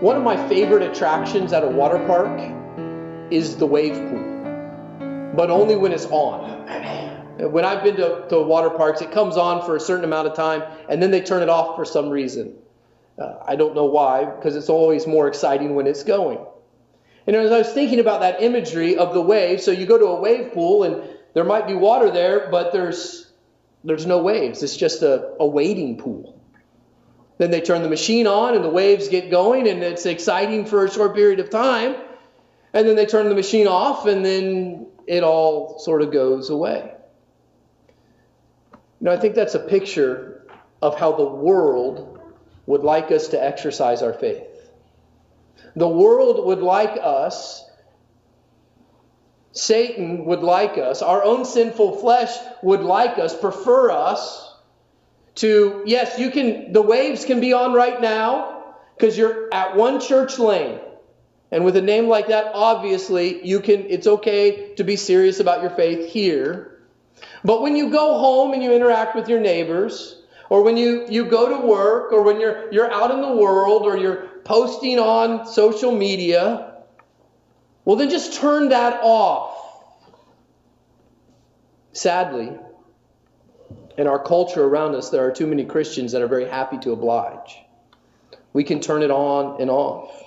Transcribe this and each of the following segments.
One of my favorite attractions at a water park is the wave pool, but only when it's on. When I've been to water parks, it comes on for a certain amount of time, and then they turn it off for some reason. I don't know why, because it's always more exciting when it's going. And as I was thinking about that imagery of the wave, so you go to a wave pool, and there might be water there, but there's no waves. It's just a wading pool. Then they turn the machine on, and the waves get going, and it's exciting for a short period of time. And then they turn the machine off, and then it all sort of goes away. I think that's a picture of how the world would like us to exercise our faith. The world would like us, Satan would like us, our own sinful flesh would like us, prefer us to, yes, the waves can be on right now because you're at one church lane. And with a name like that, obviously, it's okay to be serious about your faith here. But when you go home and you interact with your neighbors, or when you go to work, or when you're out in the world, or you're posting on social media, well, then just turn that off. Sadly, in our culture around us, there are too many Christians that are very happy to oblige. We can turn it on and off.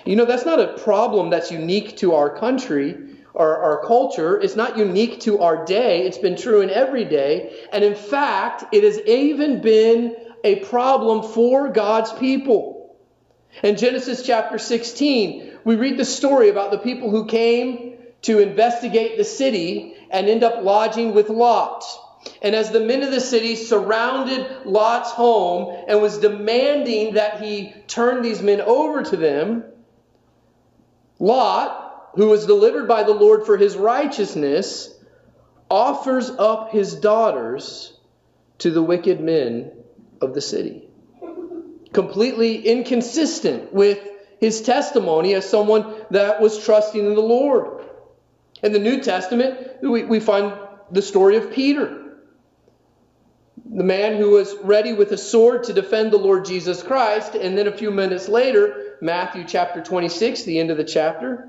That's not a problem that's unique to our country or our culture. It's not unique to our day. It's been true in every day. And in fact, it has even been a problem for God's people. In Genesis chapter 16, we read the story about the people who came to investigate the city and end up lodging with Lot. And as the men of the city surrounded Lot's home and was demanding that he turn these men over to them, Lot, who was delivered by the Lord for his righteousness, offers up his daughters to the wicked men of the city. Completely inconsistent with his testimony as someone that was trusting in the Lord. In the New Testament, we find the story of Peter, the man who was ready with a sword to defend the Lord Jesus Christ. And then a few minutes later, Matthew chapter 26, the end of the chapter,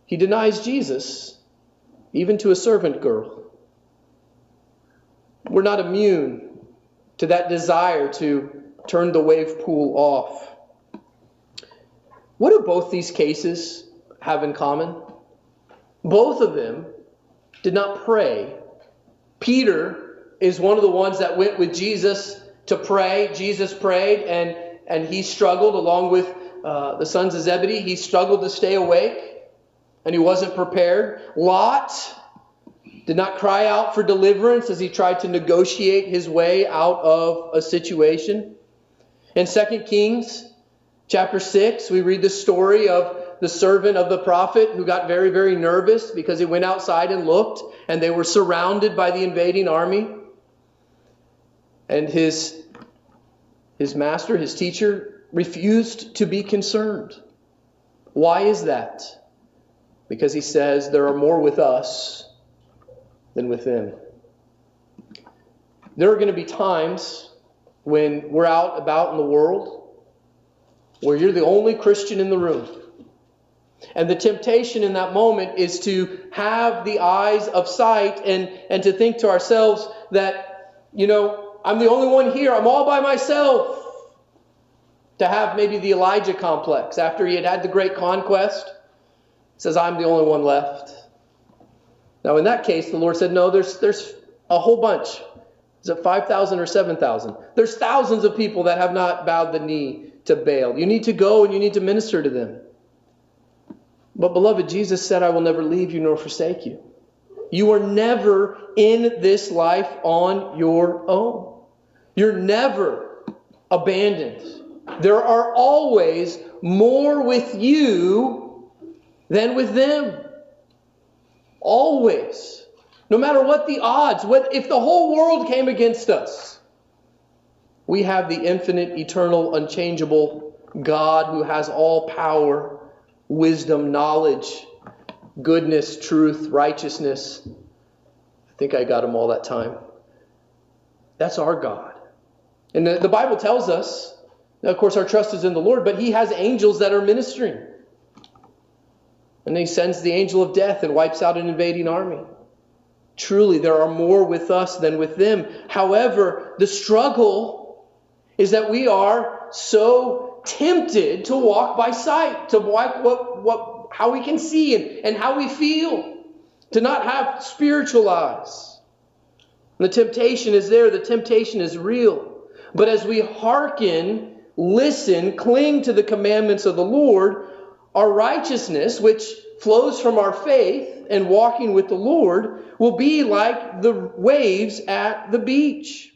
he denies Jesus, even to a servant girl. We're not immune to that desire to turn the wave pool off. What do both these cases have in common? Both of them did not pray. Peter is one of the ones that went with Jesus to pray. Jesus prayed, and he struggled along with the sons of Zebedee. He struggled to stay awake, and he wasn't prepared. Lot did not cry out for deliverance as he tried to negotiate his way out of a situation. In 2 Kings chapter 6, we read the story of the servant of the prophet who got very, very nervous because he went outside and looked, and they were surrounded by the invading army. And his master, his teacher, refused to be concerned. Why is that? Because he says there are more with us than with them. There are going to be times when we're out about in the world where you're the only Christian in the room. And the temptation in that moment is to have the eyes of sight and to think to ourselves that, I'm the only one here. I'm all by myself. To have maybe the Elijah complex after he had the great conquest. Says, I'm the only one left. Now in that case, the Lord said, no, there's a whole bunch. Is it 5,000 or 7,000? There's thousands of people that have not bowed the knee to Baal. You need to go and you need to minister to them. But beloved, Jesus said, I will never leave you nor forsake you. You are never in this life on your own. You're never abandoned. There are always more with you than with them. Always. No matter what the odds, if the whole world came against us, we have the infinite, eternal, unchangeable God who has all power, wisdom, knowledge, goodness, truth, righteousness. I think I got them all that time. That's our God. And the Bible tells us Now, of course, our trust is in the Lord, but He has angels that are ministering. And He sends the angel of death and wipes out an invading army. Truly, there are more with us than with them. However, the struggle is that we are so tempted to walk by sight, to walk how we can see and how we feel, to not have spiritual eyes. The temptation is there. The temptation is real. But as we hearken, listen, cling to the commandments of the Lord, our righteousness, which flows from our faith and walking with the Lord, will be like the waves at the beach.